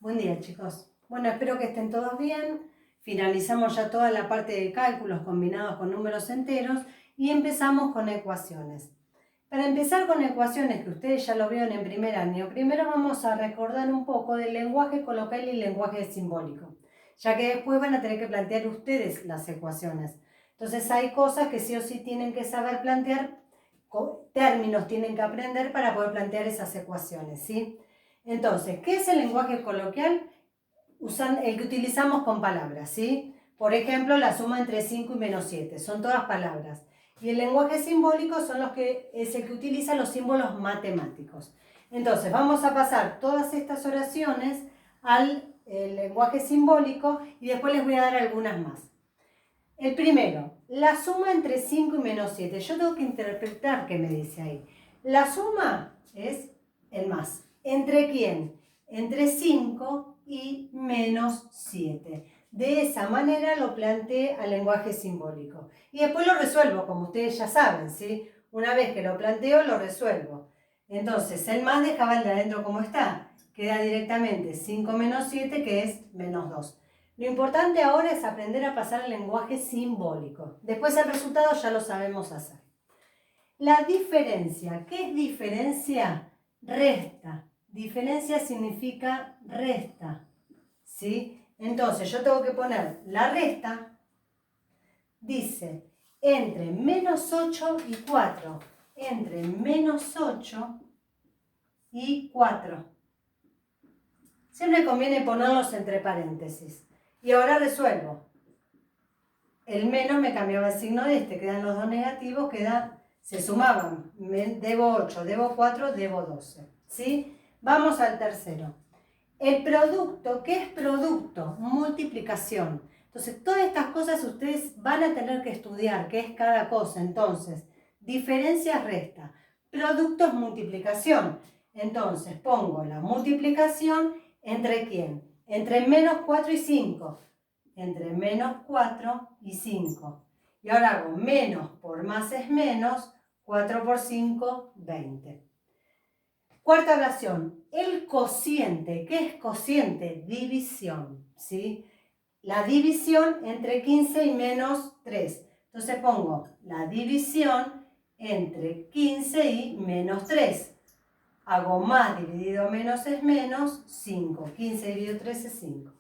Buen día, chicos. Bueno, espero que estén todos bien. Finalizamos ya toda la parte de cálculos combinados con números enteros y empezamos con ecuaciones. Para empezar con ecuaciones, que ustedes ya lo vieron en primer año, primero vamos a recordar un poco del lenguaje coloquial y lenguaje simbólico, ya que después van a tener que plantear ustedes las ecuaciones. Entonces hay cosas que sí o sí tienen que saber plantear, términos tienen que aprender para poder plantear esas ecuaciones, ¿sí? Entonces, ¿qué es el lenguaje coloquial? El que utilizamos con palabras, ¿sí? Por ejemplo, la suma entre 5 y menos 7, son todas palabras. Y el lenguaje simbólico es el que utiliza los símbolos matemáticos. Entonces, vamos a pasar todas estas oraciones al lenguaje simbólico y después les voy a dar algunas más. El primero, la suma entre 5 y menos 7. Yo tengo que interpretar qué me dice ahí. La suma es el más. ¿Entre quién? Entre 5 y menos 7. De esa manera lo planteé al lenguaje simbólico. Y después lo resuelvo, como ustedes ya saben, ¿sí? Una vez que lo planteo, lo resuelvo. Entonces, el más dejaba el de adentro como está. Queda directamente 5 menos 7, que es menos 2. Lo importante ahora es aprender a pasar al lenguaje simbólico. Después el resultado ya lo sabemos hacer. La diferencia. ¿Qué es diferencia? Resta. Diferencia significa resta. ¿Sí? Entonces yo tengo que poner la resta. Dice entre menos 8 y 4. Entre menos 8 y 4. Siempre conviene ponerlos entre paréntesis. Y ahora resuelvo. El menos me cambiaba el signo de este, quedan los dos negativos, se sumaban. Debo 8, debo 4, debo 12. ¿Sí? Vamos al tercero. El producto, ¿qué es producto? Multiplicación. Entonces, todas estas cosas ustedes van a tener que estudiar, qué es cada cosa. Entonces, diferencia, resta. Producto es multiplicación. Entonces, pongo la multiplicación entre quién? Entre menos 4 y 5. Entre menos 4 y 5. Y ahora hago menos por más es menos, 4 por 5, 20. Cuarta oración, el cociente. ¿Qué es cociente? División, ¿sí? La división entre 15 y menos 3. Entonces pongo la división entre 15 y menos 3. Hago más dividido menos es menos, 5. 15 dividido 3 es 5.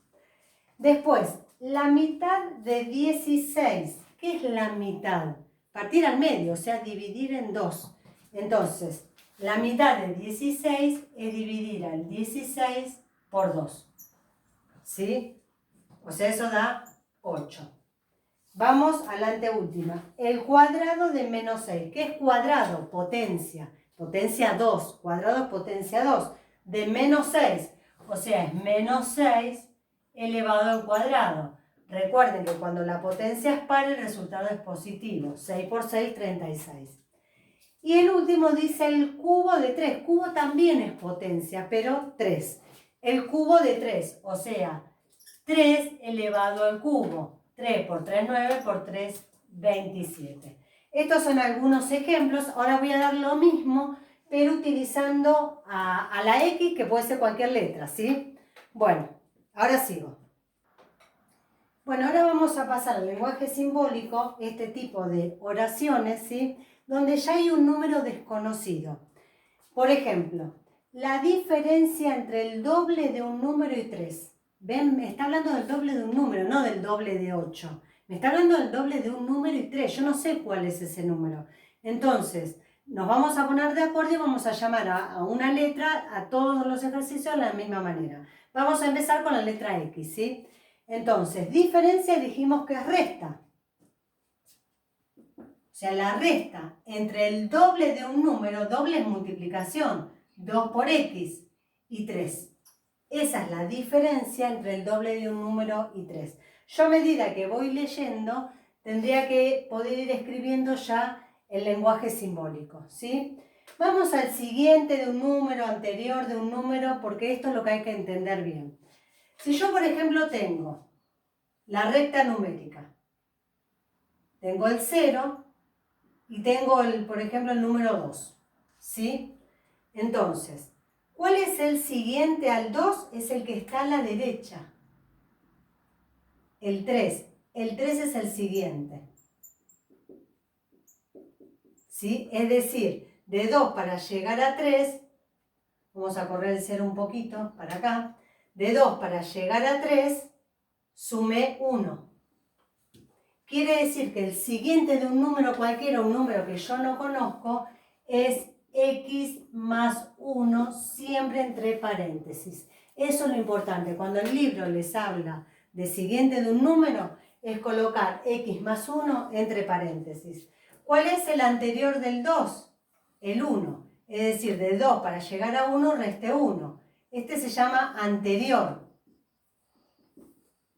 Después, la mitad de 16. ¿Qué es la mitad? Partir al medio, o sea, dividir en 2. Entonces, la mitad de 16 es dividir al 16 por 2. ¿Sí? O sea, eso da 8. Vamos a la anteúltima. El cuadrado de menos 6. ¿Qué es cuadrado? Potencia. Potencia 2. Cuadrado es potencia 2. De menos 6. O sea, es menos 6 elevado al cuadrado. Recuerden que cuando la potencia es par, el resultado es positivo. 6 por 6, 36. Y el último dice el cubo de 3. Cubo también es potencia, pero 3. El cubo de 3, o sea, 3 elevado al cubo. 3 por 3, 9, por 3, 27. Estos son algunos ejemplos. Ahora voy a dar lo mismo, pero utilizando a la X, que puede ser cualquier letra, ¿sí? Bueno, ahora sigo. Bueno, ahora vamos a pasar al lenguaje simbólico, este tipo de oraciones, ¿sí? Donde ya hay un número desconocido. Por ejemplo, la diferencia entre el doble de un número y 3. ¿Ven? Me está hablando del doble de un número, no del doble de 8. Me está hablando del doble de un número y 3. Yo no sé cuál es ese número. Entonces, nos vamos a poner de acuerdo y vamos a llamar a una letra a todos los ejercicios de la misma manera. Vamos a empezar con la letra X, ¿sí? Entonces, diferencia dijimos que es resta. O sea, la resta entre el doble de un número, doble es multiplicación, 2 por x y 3. Esa es la diferencia entre el doble de un número y 3. Yo a medida que voy leyendo, tendría que poder ir escribiendo ya el lenguaje simbólico, ¿sí? Vamos al siguiente de un número, anterior de un número, porque esto es lo que hay que entender bien. Si yo, por ejemplo, tengo la recta numérica, tengo el 0, y tengo, por ejemplo, el número 2, ¿sí? Entonces, ¿Cuál es el siguiente al 2? Es el que está a la derecha. El 3. El 3 es el siguiente. ¿Sí? Es decir, de 2 para llegar a 3, vamos a correr el 0 un poquito para acá, de 2 para llegar a 3, sumé 1. Quiere decir que el siguiente de un número cualquiera, un número que yo no conozco, es x más 1, siempre entre paréntesis. Eso es lo importante. Cuando el libro les habla de siguiente de un número, es colocar x más 1 entre paréntesis. ¿Cuál es el anterior del 2? El 1. Es decir, de 2 para llegar a 1, reste 1. Este se llama anterior.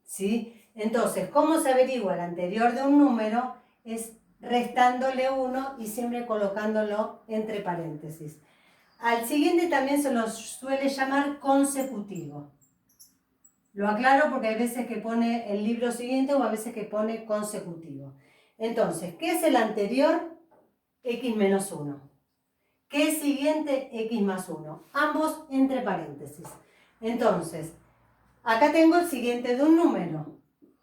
¿Sí? Entonces, ¿cómo se averigua el anterior de un número? Es restándole 1 y siempre colocándolo entre paréntesis. Al siguiente también se lo suele llamar consecutivo. Lo aclaro porque hay veces que pone el libro siguiente o a veces que pone consecutivo. Entonces, ¿qué es el anterior? X menos 1. ¿Qué es siguiente? X más 1. Ambos entre paréntesis. Entonces, acá tengo el siguiente de un número,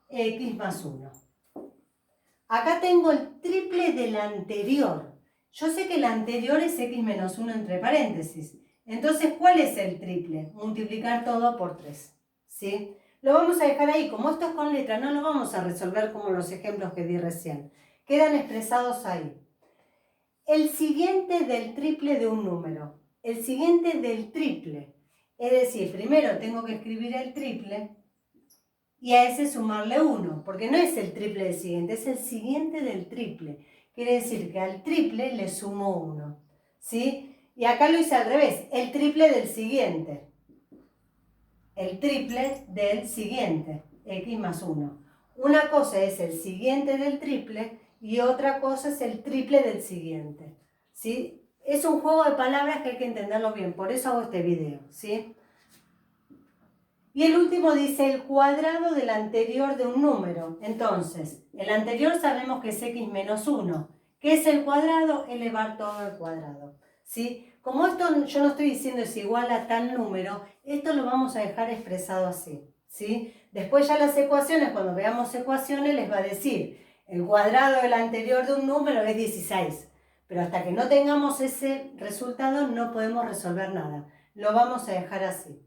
x más 1. Acá tengo el triple del anterior. Yo sé que el anterior es x menos 1 entre paréntesis. Entonces, ¿cuál es el triple? Multiplicar todo por 3. ¿Sí? Lo vamos a dejar ahí. Como esto es con letra, no lo vamos a resolver como los ejemplos que di recién. Quedan expresados ahí. El siguiente del triple de un número. El siguiente del triple. Es decir, primero tengo que escribir el triple y a ese sumarle 1, porque no es el triple del siguiente, es el siguiente del triple. Quiere decir que al triple le sumo 1. ¿Sí? Y acá lo hice al revés, el triple del siguiente. El triple del siguiente, x más 1. Una cosa es el siguiente del triple y otra cosa es el triple del siguiente. ¿Sí? Es un juego de palabras que hay que entenderlo bien, por eso hago este video. ¿Sí? Y el último dice el cuadrado del anterior de un número. Entonces, el anterior sabemos que es x menos 1. ¿Qué es el cuadrado? Elevar todo al cuadrado. ¿Sí? Como esto yo no estoy diciendo es igual a tal número, esto lo vamos a dejar expresado así. ¿Sí? Después ya las ecuaciones, cuando veamos ecuaciones, les va a decir el cuadrado del anterior de un número es 16. Pero hasta que no tengamos ese resultado no podemos resolver nada. Lo vamos a dejar así.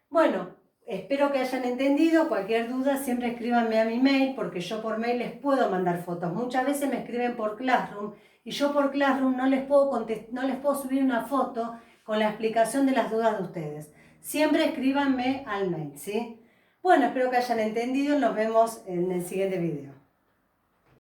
Bueno, espero que hayan entendido. Cualquier duda siempre escríbanme a mi mail porque yo por mail les puedo mandar fotos. Muchas veces me escriben por Classroom y yo por Classroom no les puedo subir una foto con la explicación de las dudas de ustedes. Siempre escríbanme al mail, ¿sí? Bueno, espero que hayan entendido. Nos vemos en el siguiente video.